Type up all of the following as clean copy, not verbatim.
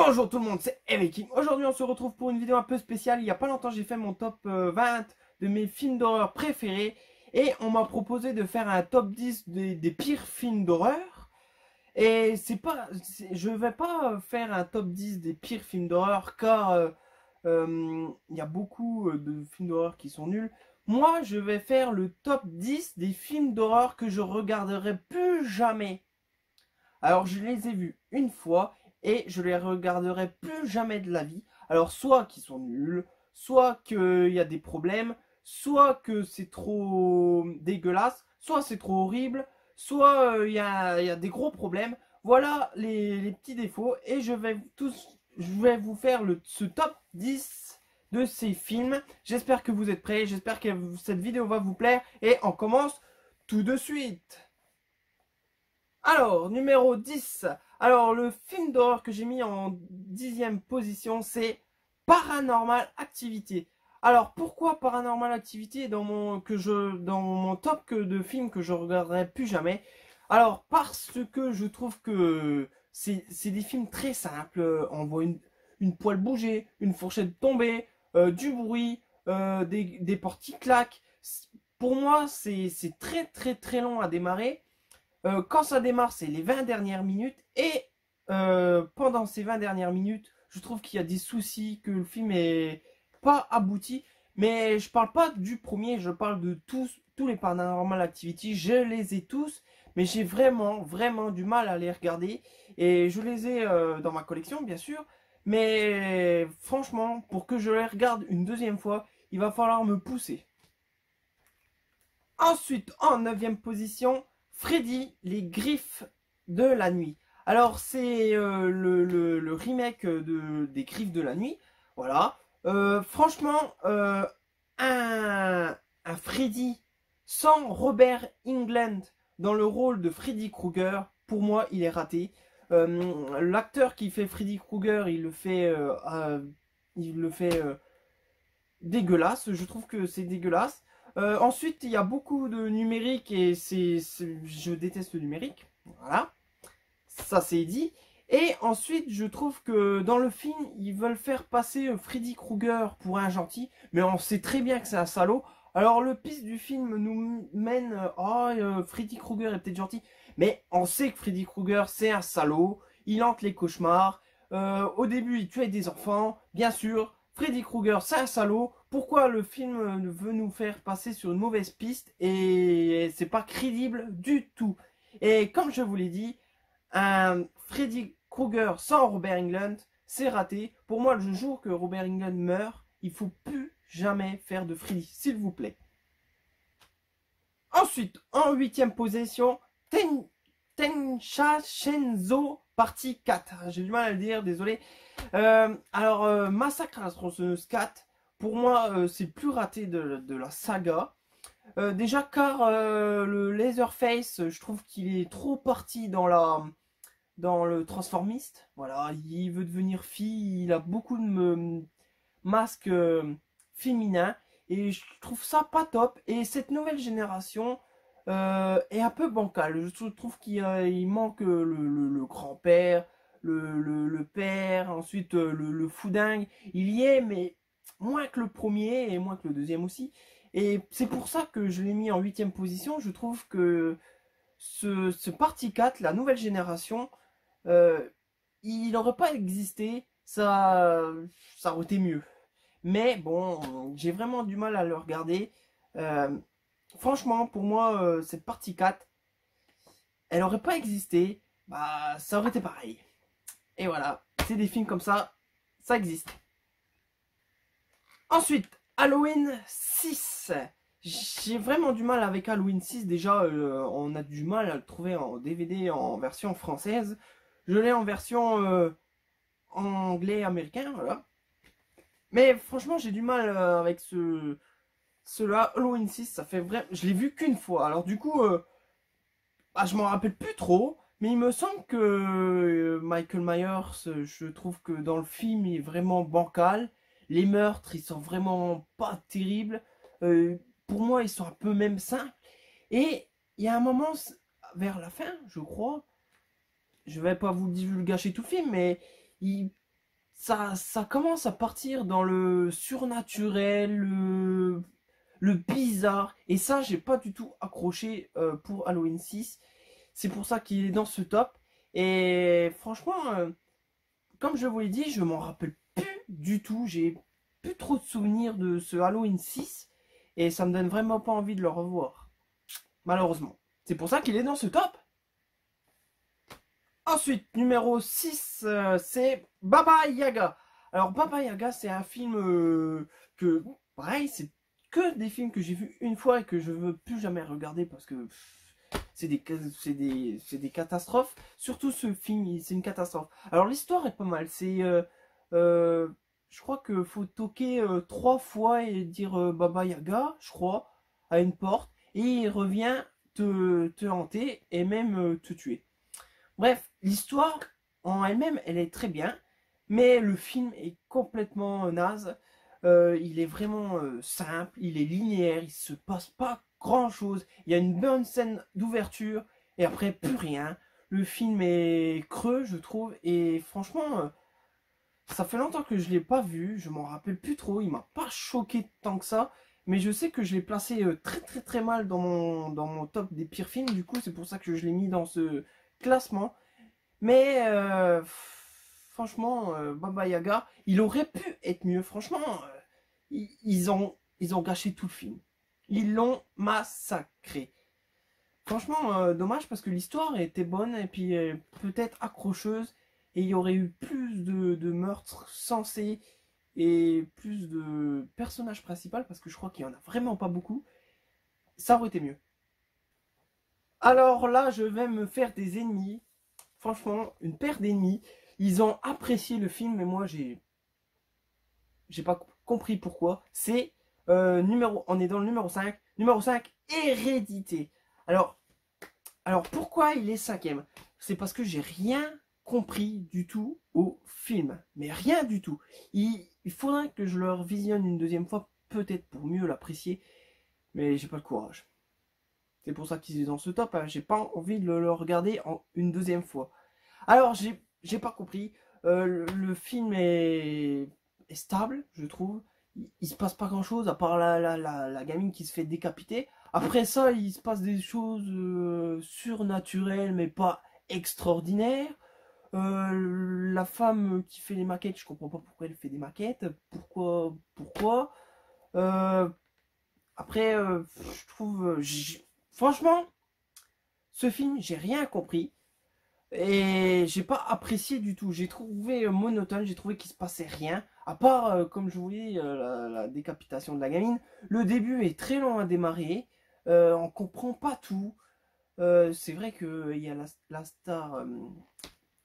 Bonjour tout le monde, c'est Eveking. Aujourd'hui on se retrouve pour une vidéo un peu spéciale. Il n'y a pas longtemps j'ai fait mon top 20 de mes films d'horreur préférés. Et on m'a proposé de faire un top 10 des pires films d'horreur. Et je vais pas faire un top 10 des pires films d'horreur car il y a beaucoup de films d'horreur qui sont nuls. Moi je vais faire le top 10 des films d'horreur que je regarderai plus jamais. Alors je les ai vus une fois et je les regarderai plus jamais de la vie. Alors soit qu'ils sont nuls, soit qu'il y a des problèmes, soit que c'est trop dégueulasse, soit c'est trop horrible, soit il y a des gros problèmes. Voilà les petits défauts et je vais vous faire ce top 10 de ces films. J'espère que vous êtes prêts, j'espère que cette vidéo va vous plaire et on commence tout de suite. Alors, numéro 10. Alors, le film d'horreur que j'ai mis en 10e position, c'est Paranormal Activity. Alors, pourquoi Paranormal Activity dans mon top de films que je regarderai plus jamais? Alors, parce que je trouve que c'est des films très simples. On voit une poêle bouger, une fourchette tomber, du bruit, des portes qui claquent. Pour moi, c'est très très très long à démarrer. Quand ça démarre, c'est les 20 dernières minutes. Et pendant ces 20 dernières minutes, je trouve qu'il y a des soucis, que le film est pas abouti. Mais je parle pas du premier, je parle de tous les Paranormal Activity. Je les ai tous, mais j'ai vraiment, vraiment du mal à les regarder. Et je les ai dans ma collection, bien sûr. Mais franchement, pour que je les regarde une deuxième fois, il va falloir me pousser. Ensuite, en 9e position, Freddy, les griffes de la nuit. Alors, c'est le remake des griffes de la nuit. Voilà. Franchement, un Freddy sans Robert Englund dans le rôle de Freddy Krueger, pour moi, il est raté. L'acteur qui fait Freddy Krueger, il le fait dégueulasse. Je trouve que c'est dégueulasse. Ensuite, il y a beaucoup de numérique et je déteste le numérique. Voilà, ça c'est dit. Et ensuite, je trouve que dans le film, ils veulent faire passer Freddy Krueger pour un gentil, mais on sait très bien que c'est un salaud. Alors le piste du film nous mène, Freddy Krueger est peut-être gentil, mais on sait que Freddy Krueger c'est un salaud, il hante les cauchemars. Au début, il tuait des enfants, bien sûr. Freddy Krueger, c'est un salaud. Pourquoi le film veut nous faire passer sur une mauvaise piste et c'est pas crédible du tout. Et comme je vous l'ai dit, un Freddy Krueger sans Robert Englund, c'est raté. Pour moi, le jour que Robert Englund meurt, il faut plus jamais faire de Freddy, s'il vous plaît. Ensuite, en 8e position, Tensha Shenzo partie 4. J'ai du mal à le dire, désolé. Massacre à la tronçonneuse 4, pour moi, c'est le plus raté de la saga. Déjà car le Leatherface, je trouve qu'il est trop parti dans le transformiste. Voilà, il veut devenir fille, il a beaucoup de masques féminins. Et je trouve ça pas top. Et cette nouvelle génération est un peu bancale. Je trouve qu'il manque le grand-père, le père, ensuite le foudingue. Il y est, mais moins que le premier et moins que le deuxième aussi. Et c'est pour ça que je l'ai mis en 8e position. Je trouve que ce partie 4, la nouvelle génération, il n'aurait pas existé. Ça aurait été mieux. Mais bon, j'ai vraiment du mal à le regarder. Euh, Franchement, pour moi, cette partie 4, elle n'aurait pas existé. Bah, ça aurait été pareil. Et voilà, c'est des films comme ça existe. Ensuite, Halloween 6. J'ai vraiment du mal avec Halloween 6. Déjà, on a du mal à le trouver en DVD en version française. Je l'ai en version anglais-américain, voilà. Mais franchement, j'ai du mal avec cela. Halloween 6, ça fait vrai. Je l'ai vu qu'une fois. Alors du coup, je m'en rappelle plus trop. Mais il me semble que Michael Myers, je trouve que dans le film, il est vraiment bancal. Les meurtres, ils sont vraiment pas terribles. Pour moi, ils sont un peu même simples. Et il y a un moment, vers la fin, je crois, je vais pas vous gâcher tout le film, mais ça commence à partir dans le surnaturel, le bizarre. Et ça, j'ai pas du tout accroché pour Halloween 6. C'est pour ça qu'il est dans ce top. Et franchement, comme je vous l'ai dit, je m'en rappelle plus du tout. J'ai plus trop de souvenirs de ce Halloween 6. Et ça me donne vraiment pas envie de le revoir. Malheureusement. C'est pour ça qu'il est dans ce top. Ensuite, numéro 6, c'est Baba Yaga. Alors, Baba Yaga, c'est un film que, pareil, c'est que des films que j'ai vus une fois et que je veux plus jamais regarder parce que c'est des catastrophes. Surtout ce film, c'est une catastrophe. Alors, l'histoire est pas mal. Je crois que faut toquer 3 fois et dire Baba Yaga, je crois, à une porte. Et il revient te hanter et même te tuer. Bref, l'histoire en elle-même, elle est très bien, mais le film est complètement naze. Il est vraiment simple, il est linéaire, il se passe pas grand-chose. Il y a une bonne scène d'ouverture et après plus rien. Le film est creux, je trouve, et franchement, ça fait longtemps que je l'ai pas vu. Je m'en rappelle plus trop. Il m'a pas choqué tant que ça, mais je sais que je l'ai placé très très très mal dans mon top des pires films. Du coup, c'est pour ça que je l'ai mis dans ce classement. Mais franchement, Baba Yaga, il aurait pu être mieux. Franchement, ils ont gâché tout le film. Ils l'ont massacré. Franchement, dommage parce que l'histoire était bonne et puis peut-être accrocheuse. Et il y aurait eu plus de meurtres sensés et plus de personnages principaux parce que je crois qu'il n'y en a vraiment pas beaucoup. Ça aurait été mieux. Alors là, je vais me faire des ennemis. Franchement, une paire d'ennemis. Ils ont apprécié le film, mais moi, j'ai pas compris pourquoi. C'est on est dans le numéro 5. Numéro 5, Hérédité. Alors pourquoi il est cinquième? C'est parce que j'ai rien compris du tout au film. Mais rien du tout. Il faudrait que je le revisionne une deuxième fois, peut-être pour mieux l'apprécier. Mais j'ai pas le courage. C'est pour ça qu'il est dans ce top. Hein. J'ai pas envie de le regarder une deuxième fois. Alors, j'ai pas compris. Le film est stable, je trouve. Il se passe pas grand chose à part la gamine qui se fait décapiter. Après ça, il se passe des choses surnaturelles, mais pas extraordinaires. La femme qui fait les maquettes, je comprends pas pourquoi elle fait des maquettes. Pourquoi Euh, Après, je trouve. Franchement, ce film, j'ai rien compris. Et j'ai pas apprécié du tout. J'ai trouvé monotone, j'ai trouvé qu'il se passait rien. À part, comme je vous dis, la décapitation de la gamine. Le début est très long à démarrer. On comprend pas tout. C'est vrai qu'il y a la star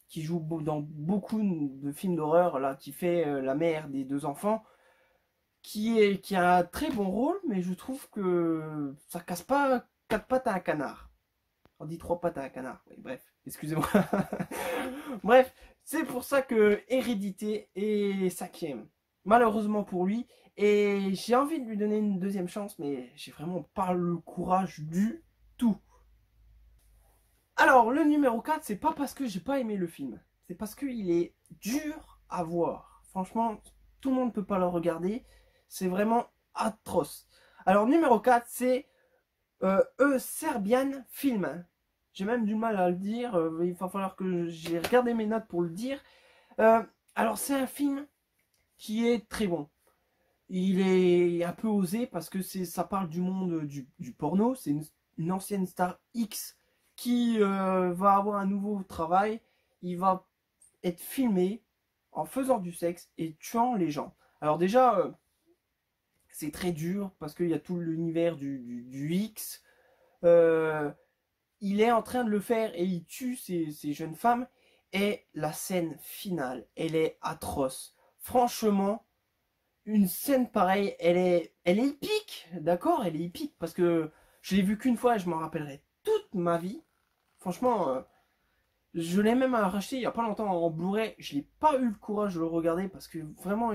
qui joue dans beaucoup de films d'horreur, là, qui fait la mère des deux enfants, qui a un très bon rôle, mais je trouve que ça casse pas quatre pattes à un canard. On dit trois pattes à un canard. Oui, bref, excusez-moi. Bref, c'est pour ça que Hérédité est cinquième. Malheureusement pour lui. Et j'ai envie de lui donner une deuxième chance, mais j'ai vraiment pas le courage du tout. Alors, le numéro 4, c'est pas parce que j'ai pas aimé le film. C'est parce qu'il est dur à voir. Franchement, tout le monde peut pas le regarder. C'est vraiment atroce. Alors, numéro 4, c'est Serbian Film. J'ai même du mal à le dire. Il va falloir que j'ai regardé mes notes pour le dire. Alors, c'est un film qui est très bon. Il est un peu osé parce que ça parle du monde du porno. C'est une ancienne star X qui va avoir un nouveau travail. Il va être filmé en faisant du sexe et tuant les gens. Alors déjà, c'est très dur parce qu'il y a tout l'univers du X. Il est en train de le faire et il tue ces jeunes femmes. Et la scène finale, elle est atroce. Franchement, une scène pareille, elle est épique, d'accord? Elle est épique parce que je l'ai vue qu'une fois et je m'en rappellerai toute ma vie. Franchement, je l'ai même racheté il y a pas longtemps en Blu-ray. Je n'ai pas eu le courage de le regarder parce que vraiment,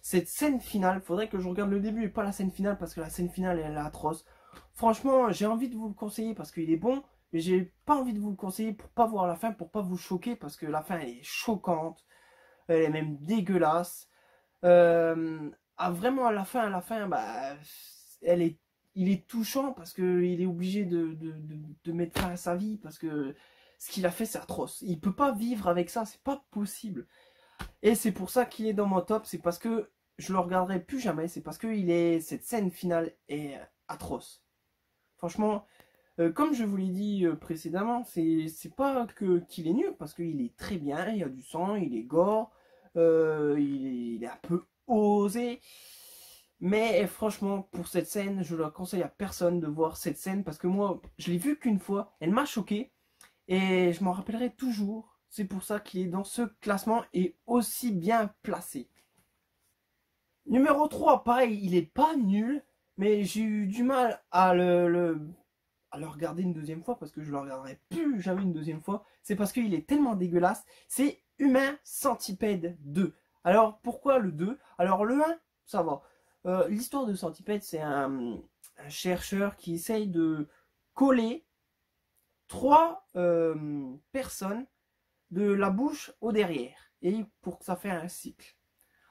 cette scène finale, faudrait que je regarde le début et pas la scène finale parce que la scène finale, elle est atroce. Franchement, j'ai envie de vous le conseiller parce qu'il est bon, mais j'ai pas envie de vous le conseiller pour pas voir la fin, pour pas vous choquer parce que la fin, elle est choquante. elle est même dégueulasse. Vraiment à la fin, bah, il est touchant parce que il est obligé de mettre fin à sa vie parce que ce qu'il a fait c'est atroce. Il peut pas vivre avec ça, c'est pas possible. Et c'est pour ça qu'il est dans mon top, c'est parce que je le regarderai plus jamais, c'est parce que cette scène finale est atroce. Franchement, comme je vous l'ai dit précédemment, c'est pas qu'il est nul, parce qu'il est très bien, il y a du sang, il est gore, il est un peu osé. Mais franchement, pour cette scène, je ne conseille à personne de voir cette scène, parce que moi, je l'ai vue qu'une fois, elle m'a choqué, et je m'en rappellerai toujours. C'est pour ça qu'il est dans ce classement et aussi bien placé. Numéro 3, pareil, il est pas nul, mais j'ai eu du mal à le regarder une deuxième fois parce que je le regarderai plus jamais une deuxième fois. C'est parce qu'il est tellement dégueulasse. C'est Human Centipede 2. Alors pourquoi le 2? Alors le 1, ça va. L'histoire de Centipede, c'est un chercheur qui essaye de coller 3 personnes de la bouche au derrière. Et pour que ça fasse un cycle.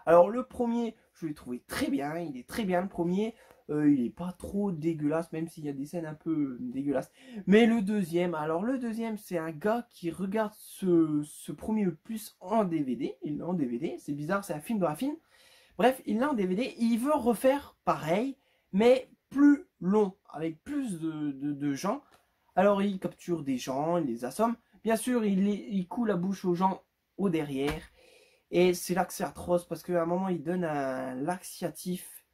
Alors le premier, je l'ai trouvé très bien, il est très bien le premier, il est pas trop dégueulasse, même s'il y a des scènes un peu dégueulasses. Mais le deuxième, alors le deuxième, c'est un gars qui regarde ce premier opus en DVD, il l'a en DVD, c'est bizarre, c'est un film dans un film. Bref, il l'a en DVD, et il veut refaire pareil, mais plus long, avec plus de gens. Alors il capture des gens, il les assomme, bien sûr il coule la bouche aux gens au derrière. Et c'est là que c'est atroce parce qu'à un moment il donne un laxatif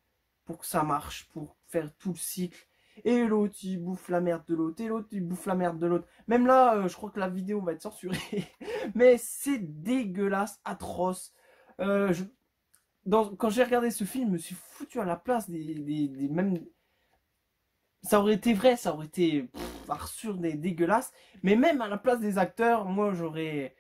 pour que ça marche, pour faire tout le cycle. Et l'autre il bouffe la merde de l'autre, et l'autre il bouffe la merde de l'autre. Même là, je crois que la vidéo va être censurée. Mais c'est dégueulasse, atroce. Quand j'ai regardé ce film, je me suis foutu à la place des même. Ça aurait été vrai, ça aurait été absurde et dégueulasse. Mais même à la place des acteurs, moi j'aurais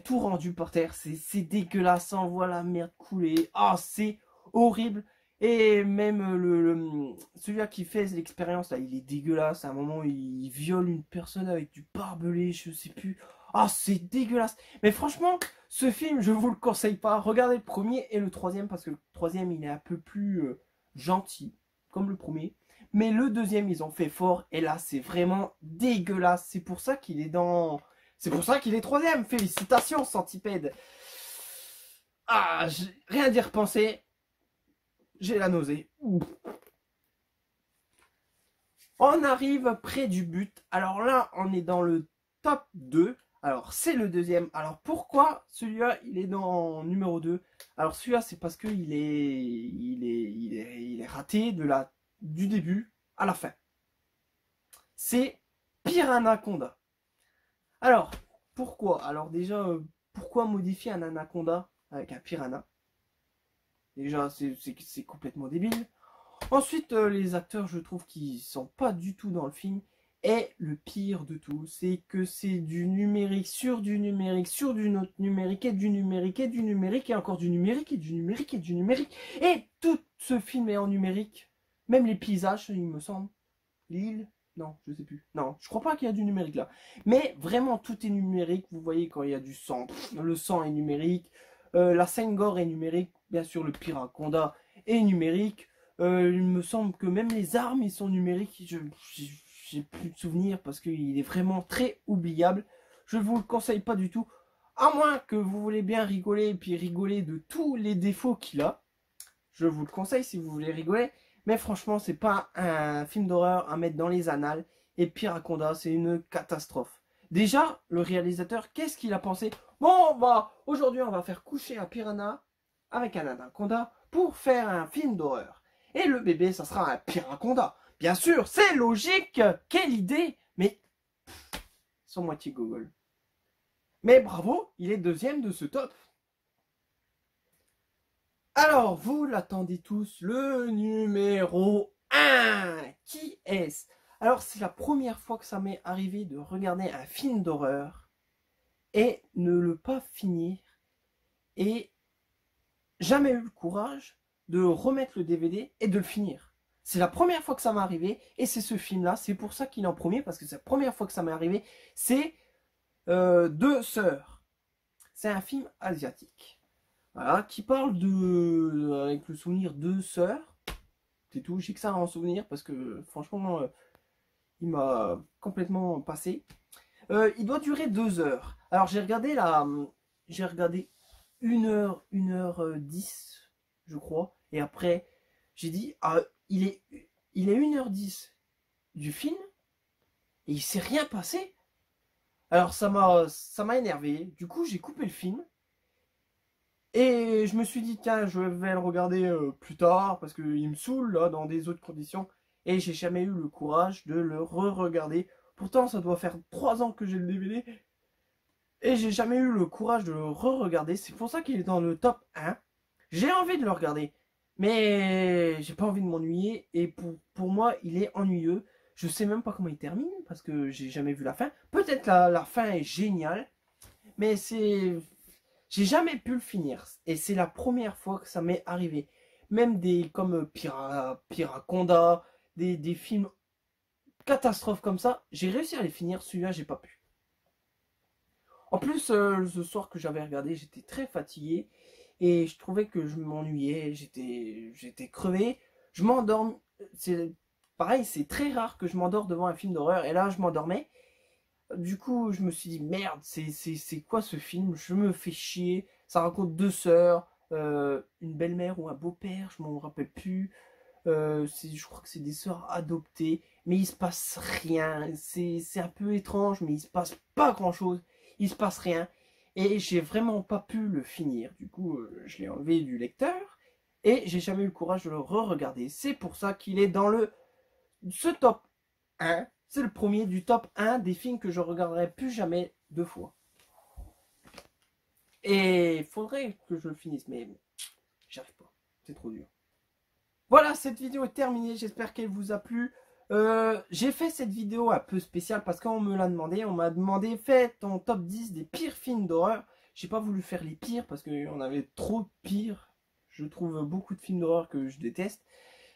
tout rendu par terre. C'est dégueulasse, on voit la merde couler. Ah, c'est horrible. Et même celui-là qui fait l'expérience, là, il est dégueulasse. À un moment, il viole une personne avec du barbelé, je sais plus. Ah, c'est dégueulasse. Mais franchement, ce film, je vous le conseille pas. Regardez le premier et le troisième, parce que le troisième, il est un peu plus gentil, comme le premier. Mais le deuxième, ils ont fait fort. Et là, c'est vraiment dégueulasse. C'est pour ça qu'il est dans... C'est pour ça qu'il est troisième. Félicitations, Centipede. Ah, rien d'y repenser. J'ai la nausée. On arrive près du but. Alors là, on est dans le top 2. Alors, c'est le deuxième. Alors, pourquoi celui-là, il est dans numéro 2? Alors, celui-là, c'est parce qu'il il est raté du début à la fin. C'est Piranhaconda. Alors, pourquoi? Alors déjà, pourquoi modifier un anaconda avec un piranha? Déjà, c'est complètement débile. Ensuite, les acteurs, je trouve qu'ils sont pas du tout dans le film. Et le pire de tout, c'est que c'est du numérique sur du numérique sur du autre numérique et du numérique et du numérique et encore du numérique et du numérique et du numérique. Et tout ce film est en numérique. Même les paysages, il me semble. L'île. Non, je sais plus. Non, je crois pas qu'il y a du numérique là. Mais vraiment, tout est numérique. Vous voyez quand il y a du sang, le sang est numérique. La scène gore est numérique. Bien sûr, le Piranhaconda est numérique. Il me semble que même les armes, ils sont numériques. J'ai plus de souvenirs parce qu'il est vraiment très oubliable. Je ne vous le conseille pas du tout. À moins que vous voulez bien rigoler et puis rigoler de tous les défauts qu'il a. Je vous le conseille si vous voulez rigoler. Mais franchement, c'est pas un film d'horreur à mettre dans les annales. Et Piranhaconda, c'est une catastrophe. Déjà, le réalisateur, qu'est-ce qu'il a pensé? Bon, bah, aujourd'hui, on va faire coucher un piranha avec un anaconda pour faire un film d'horreur. Et le bébé, ça sera un Piranhaconda. Bien sûr, c'est logique. Quelle idée. Mais, sans moitié Google. Mais bravo, il est deuxième de ce top. Alors, vous l'attendez tous, le numéro 1. Qui est-ce? Alors, c'est la première fois que ça m'est arrivé de regarder un film d'horreur et ne le pas finir et jamais eu le courage de remettre le DVD et de le finir. C'est la première fois que ça m'est arrivé et c'est ce film-là, c'est pour ça qu'il est en premier, parce que c'est la première fois que ça m'est arrivé, c'est Deux sœurs. C'est un film asiatique. Voilà, qui parle avec le souvenir de sœurs. C'est tout, j'ai que ça à en souvenir parce que franchement, il m'a complètement passé. Il doit durer 2 heures. Alors j'ai regardé 1 heure 10, je crois. Et après, j'ai dit, ah, il est 1 heure 10 du film et il s'est rien passé. Alors ça m'a énervé. Du coup, j'ai coupé le film. Et je me suis dit, tiens, je vais le regarder plus tard parce qu'il me saoule là dans des autres conditions. Et j'ai jamais eu le courage de le re-regarder. Pourtant, ça doit faire 3 ans que j'ai le DVD. Et j'ai jamais eu le courage de le re-regarder. C'est pour ça qu'il est dans le top 1. J'ai envie de le regarder. Mais j'ai pas envie de m'ennuyer. Et pour moi, il est ennuyeux. Je sais même pas comment il termine parce que j'ai jamais vu la fin. Peut-être la fin est géniale. Mais j'ai jamais pu le finir. Et c'est la première fois que ça m'est arrivé. Même comme Piraconda, des films catastrophes comme ça, j'ai réussi à les finir. Celui-là, j'ai pas pu. En plus, ce soir que j'avais regardé, j'étais très fatigué. Et je trouvais que je m'ennuyais. J'étais crevé. Je m'endorme. C'est pareil, c'est très rare que je m'endors devant un film d'horreur. Et là, je m'endormais. Du coup, je me suis dit, merde, c'est quoi ce film? Je me fais chier. Ça raconte 2 sœurs, une belle-mère ou un beau-père, je m'en rappelle plus. Je crois que c'est des sœurs adoptées, mais il se passe rien. C'est un peu étrange, mais il se passe pas grand-chose. Il se passe rien. Et j'ai vraiment pas pu le finir. Du coup, je l'ai enlevé du lecteur. Et j'ai jamais eu le courage de le re-regarder. C'est pour ça qu'il est dans ce top 1. C'est le premier du top 1 des films que je regarderai plus jamais 2 fois. Et il faudrait que je le finisse, mais j'arrive pas. C'est trop dur. Voilà, cette vidéo est terminée. J'espère qu'elle vous a plu. J'ai fait cette vidéo un peu spéciale parce qu'on me l'a demandé. On m'a demandé, fais ton top 10 des pires films d'horreur. J'ai pas voulu faire les pires parce qu'on avait trop de pires. Je trouve beaucoup de films d'horreur que je déteste.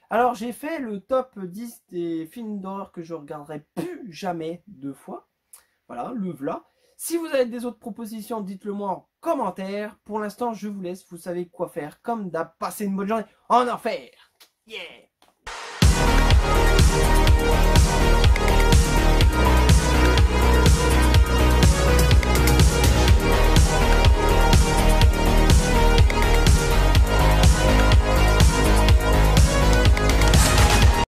Alors j'ai fait le top 10 des films d'horreur que je regarderai plus jamais 2 fois. Voilà, le voilà. Si vous avez des autres propositions, dites-le moi en commentaire. Pour l'instant, je vous laisse. Vous savez quoi faire. Comme d'hab, passez une bonne journée en enfer. Yeah!